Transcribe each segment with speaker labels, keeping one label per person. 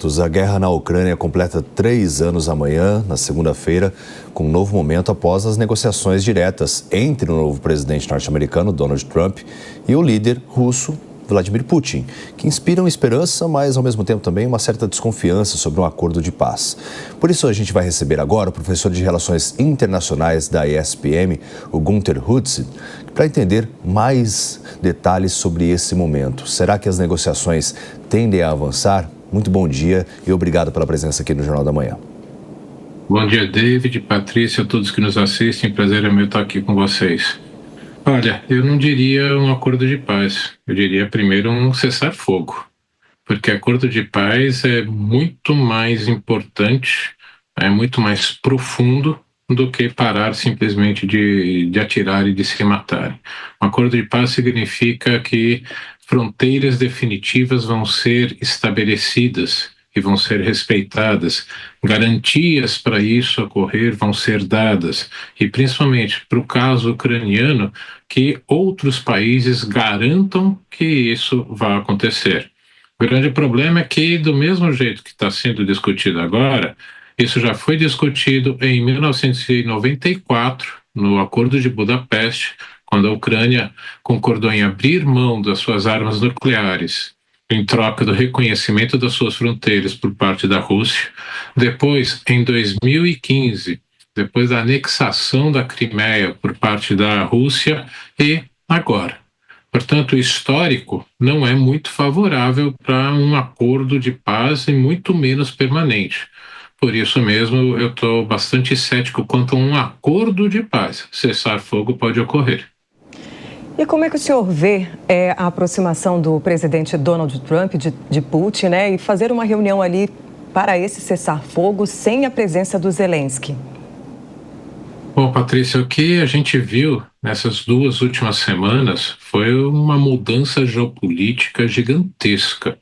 Speaker 1: A guerra na Ucrânia completa 3 anos amanhã, na segunda-feira, com um novo momento após as negociações diretas entre o novo presidente norte-americano, Donald Trump, e o líder russo, Vladimir Putin, que inspiram esperança, mas ao mesmo tempo também uma certa desconfiança sobre um acordo de paz. Por isso a gente vai receber agora o professor de Relações Internacionais da ESPM, o Gunther Hutzit, para entender mais detalhes sobre esse momento. Será que as negociações tendem a avançar? Muito bom dia e obrigado pela presença aqui no Jornal da Manhã.
Speaker 2: Bom dia, David, Patrícia, a todos que nos assistem. Prazer é meu estar aqui com vocês. Olha, eu não diria um acordo de paz, eu diria primeiro um cessar-fogo, porque acordo de paz é muito mais importante, é muito mais profundo do que parar simplesmente de atirar e de se matar. Um acordo de paz significa que fronteiras definitivas vão ser estabelecidas e vão ser respeitadas, garantias para isso ocorrer vão ser dadas, e principalmente para o caso ucraniano, que outros países garantam que isso vai acontecer. O grande problema é que, do mesmo jeito que está sendo discutido agora, isso já foi discutido em 1994, no Acordo de Budapeste, quando a Ucrânia concordou em abrir mão das suas armas nucleares em troca do reconhecimento das suas fronteiras por parte da Rússia. Depois, em 2015, depois da anexação da Crimeia por parte da Rússia, e agora. Portanto, o histórico não é muito favorável para um acordo de paz e muito menos permanente. Por isso mesmo, eu estou bastante cético quanto a um acordo de paz. Cessar-fogo pode ocorrer.
Speaker 3: E como é que o senhor vê a aproximação do presidente Donald Trump de Putin, né, e fazer uma reunião ali para esse cessar-fogo sem a presença do Zelensky?
Speaker 2: Bom, Patrícia, o que a gente viu nessas 2 últimas semanas foi uma mudança geopolítica gigantesca.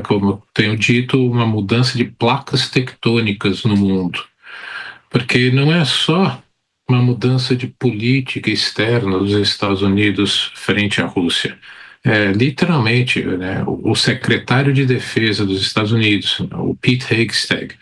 Speaker 2: Como eu tenho dito, uma mudança de placas tectônicas no mundo. Porque não é só uma mudança de política externa dos Estados Unidos frente à Rússia. Literalmente, né, o secretário de Defesa dos Estados Unidos, o Pete Hegseth,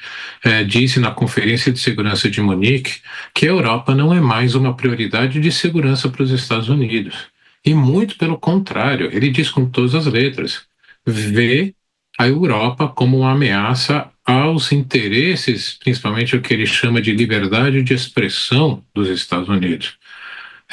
Speaker 2: disse na Conferência de Segurança de Munique que a Europa não é mais uma prioridade de segurança para os Estados Unidos. E muito pelo contrário, ele diz com todas as letras, vê a Europa como uma ameaça aos interesses, principalmente o que ele chama de liberdade de expressão dos Estados Unidos.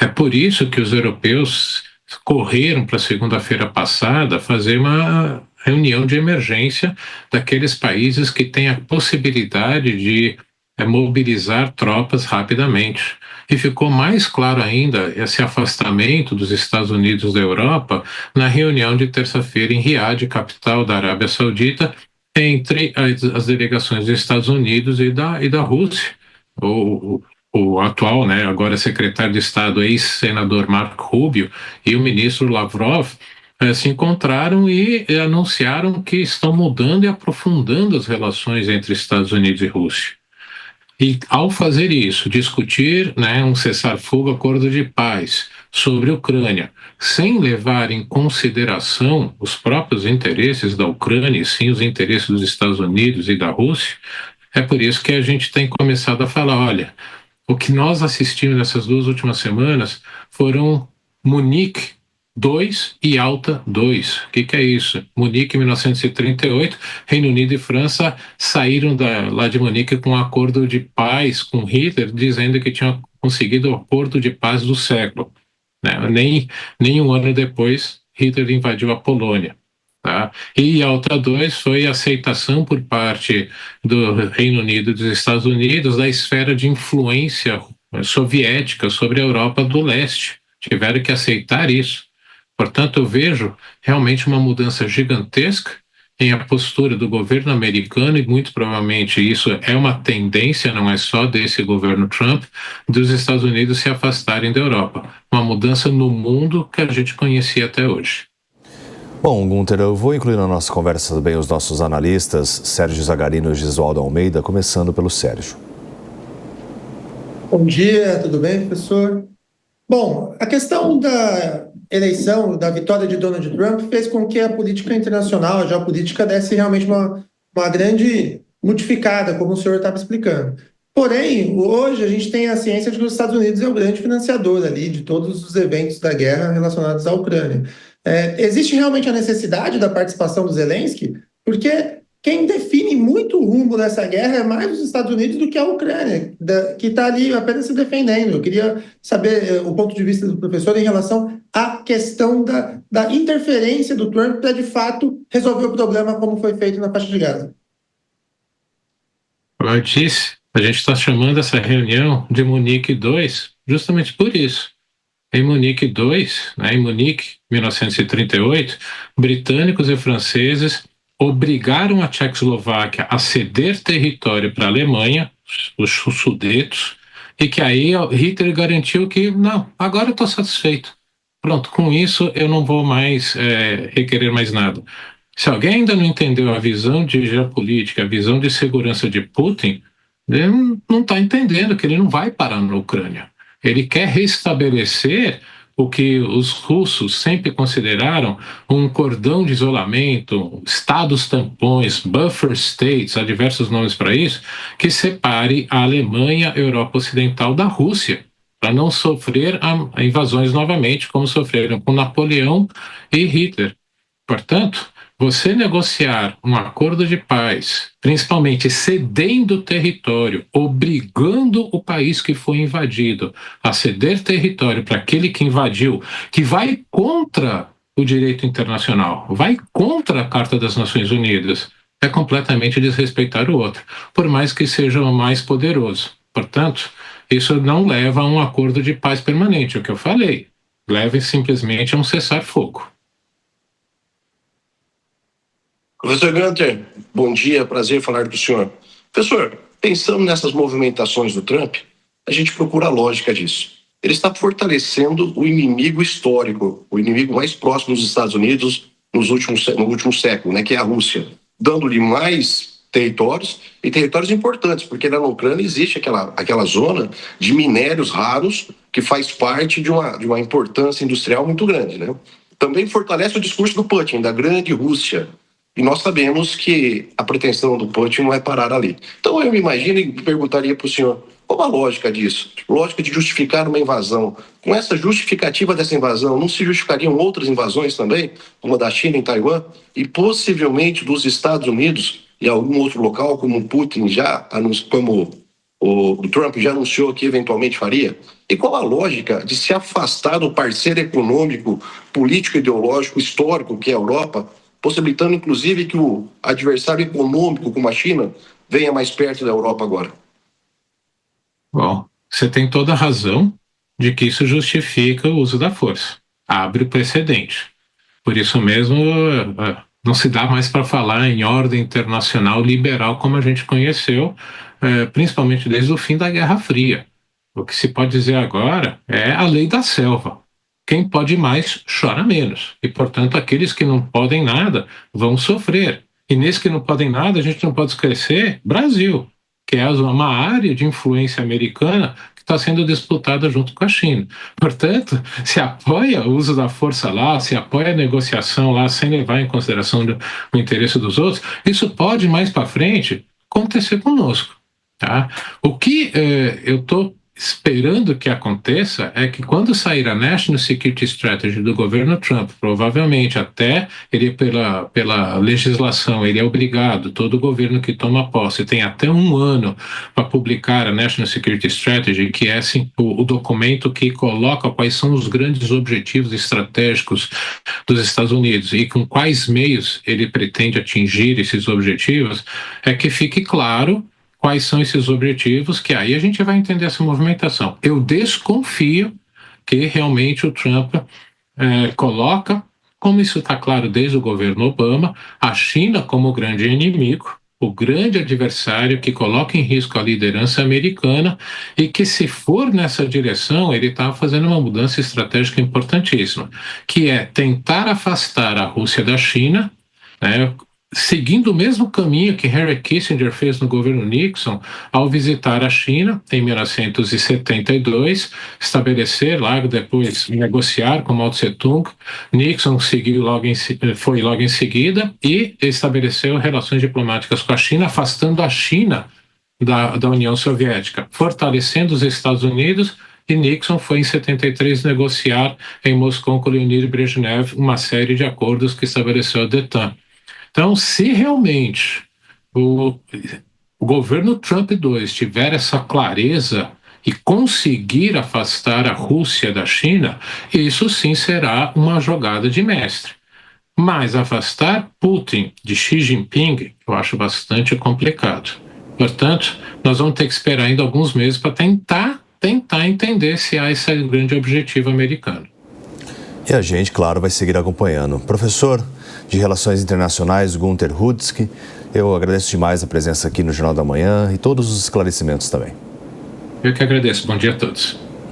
Speaker 2: É por isso que os europeus correram para a segunda-feira passada fazer uma reunião de emergência daqueles países que têm a possibilidade de mobilizar tropas rapidamente. E ficou mais claro ainda esse afastamento dos Estados Unidos da Europa na reunião de terça-feira em Riad, capital da Arábia Saudita, entre as delegações dos Estados Unidos e da Rússia. O atual, né, agora secretário de Estado, ex-senador Marco Rubio, e o ministro Lavrov se encontraram e anunciaram que estão mudando e aprofundando as relações entre Estados Unidos e Rússia. E, ao fazer isso, discutir, né, um cessar-fogo, acordo de paz sobre a Ucrânia, sem levar em consideração os próprios interesses da Ucrânia, e sim os interesses dos Estados Unidos e da Rússia, é por isso que a gente tem começado a falar, olha, o que nós assistimos nessas 2 últimas semanas foram Munique 2 e Alta 2. O que é isso? Munique, 1938, Reino Unido e França saíram lá de Munique com um acordo de paz com Hitler, dizendo que tinham conseguido o acordo de paz do século. Né? Nem um ano depois, Hitler invadiu a Polônia. Tá? E Alta 2 foi a aceitação por parte do Reino Unido e dos Estados Unidos da esfera de influência soviética sobre a Europa do Leste. Tiveram que aceitar isso. Portanto, eu vejo realmente uma mudança gigantesca em a postura do governo americano, e muito provavelmente isso é uma tendência, não é só desse governo Trump, dos Estados Unidos se afastarem da Europa. Uma mudança no mundo que a gente conhecia até hoje.
Speaker 1: Bom, Gunther, eu vou incluir na nossa conversa também os nossos analistas, Sérgio Zagarino e Gisualdo Almeida, começando pelo Sérgio.
Speaker 4: Bom dia, tudo bem, professor? Bom, a questão da eleição, da vitória de Donald Trump, fez com que a política internacional, a geopolítica, desse realmente uma uma grande modificada, como o senhor estava explicando. Porém, hoje a gente tem a ciência de que os Estados Unidos é o grande financiador ali de todos os eventos da guerra relacionados à Ucrânia. Existe realmente a necessidade da participação do Zelensky? Porque quem define muito o rumo dessa guerra é mais os Estados Unidos do que a Ucrânia, que está ali apenas se defendendo. Eu queria saber o ponto de vista do professor em relação à questão da interferência do Trump para, de fato, resolver o problema como foi feito na faixa de Gaza.
Speaker 2: Como eu disse, a gente está chamando essa reunião de Munique II justamente por isso. Em Munique II, em Munique, 1938, britânicos e franceses obrigaram a Tchecoslováquia a ceder território para a Alemanha, os Sudetos, e que aí Hitler garantiu que, não, agora eu estou satisfeito. Pronto, com isso eu não vou mais requerer mais nada. Se alguém ainda não entendeu a visão de geopolítica, a visão de segurança de Putin, ele não está entendendo que ele não vai parar na Ucrânia. Ele quer restabelecer o que os russos sempre consideraram um cordão de isolamento, estados tampões, buffer states, há diversos nomes para isso, que separe a Alemanha, a Europa Ocidental da Rússia, para não sofrer invasões novamente, como sofreram com Napoleão e Hitler. Portanto, você negociar um acordo de paz, principalmente cedendo território, obrigando o país que foi invadido a ceder território para aquele que invadiu, que vai contra o direito internacional, vai contra a Carta das Nações Unidas, é completamente desrespeitar o outro, por mais que seja o mais poderoso. Portanto, isso não leva a um acordo de paz permanente, é o que eu falei. Leva simplesmente a um cessar-fogo.
Speaker 5: Professor Gunter, bom dia, prazer falar com o senhor. Professor, pensando nessas movimentações do Trump, a gente procura a lógica disso. Ele está fortalecendo o inimigo histórico, o inimigo mais próximo dos Estados Unidos no último século, que é a Rússia, dando-lhe mais territórios e territórios importantes, porque na Ucrânia existe aquela zona de minérios raros que faz parte de uma importância industrial muito grande, Também fortalece o discurso do Putin, da grande Rússia. E nós sabemos que a pretensão do Putin não é parar ali. Então eu me imagino e perguntaria para o senhor, qual a lógica disso? Lógica de justificar uma invasão. Com essa justificativa dessa invasão, não se justificariam outras invasões também, como a da China em Taiwan, e possivelmente dos Estados Unidos e algum outro local, como o Putin como o Trump já anunciou que eventualmente faria? E qual a lógica de se afastar do parceiro econômico, político, ideológico, histórico, que é a Europa, possibilitando, inclusive, que o adversário econômico, como a China, venha mais perto da Europa agora?
Speaker 2: Bom, você tem toda a razão de que isso justifica o uso da força. Abre o precedente. Por isso mesmo, não se dá mais para falar em ordem internacional liberal como a gente conheceu, principalmente desde o fim da Guerra Fria. O que se pode dizer agora é a lei da selva. Quem pode mais, chora menos. E, portanto, aqueles que não podem nada vão sofrer. E nesses que não podem nada, a gente não pode esquecer Brasil, que é uma área de influência americana que está sendo disputada junto com a China. Portanto, se apoia o uso da força lá, se apoia a negociação lá, sem levar em consideração o interesse dos outros, isso pode, mais para frente, acontecer conosco. Tá? O que eu estou esperando que aconteça é que quando sair a National Security Strategy do governo Trump, provavelmente até ele pela legislação, ele é obrigado, todo governo que toma posse tem até 1 ano para publicar a National Security Strategy, que é assim, o documento que coloca quais são os grandes objetivos estratégicos dos Estados Unidos e com quais meios ele pretende atingir esses objetivos, é que fique claro quais são esses objetivos, que aí a gente vai entender essa movimentação. Eu desconfio que realmente o Trump coloca, como isso está claro desde o governo Obama, a China como o grande inimigo, o grande adversário que coloca em risco a liderança americana e que, se for nessa direção, ele está fazendo uma mudança estratégica importantíssima, que é tentar afastar a Rússia da China, seguindo o mesmo caminho que Henry Kissinger fez no governo Nixon ao visitar a China em 1972, estabelecer, logo depois negociar com Mao Tse-tung. Nixon foi logo em seguida e estabeleceu relações diplomáticas com a China, afastando a China da União Soviética, fortalecendo os Estados Unidos. E Nixon foi em 73 negociar em Moscou com Leonid Brezhnev uma série de acordos que estabeleceu a DETAN. Então, se realmente o governo Trump 2 tiver essa clareza e conseguir afastar a Rússia da China, isso sim será uma jogada de mestre. Mas afastar Putin de Xi Jinping, eu acho bastante complicado. Portanto, nós vamos ter que esperar ainda alguns meses para tentar entender se há esse grande objetivo americano.
Speaker 1: E a gente, claro, vai seguir acompanhando. Professor de Relações Internacionais, Gunther Hutzke, eu agradeço demais a presença aqui no Jornal da Manhã e todos os esclarecimentos também.
Speaker 2: Eu que agradeço. Bom dia a todos.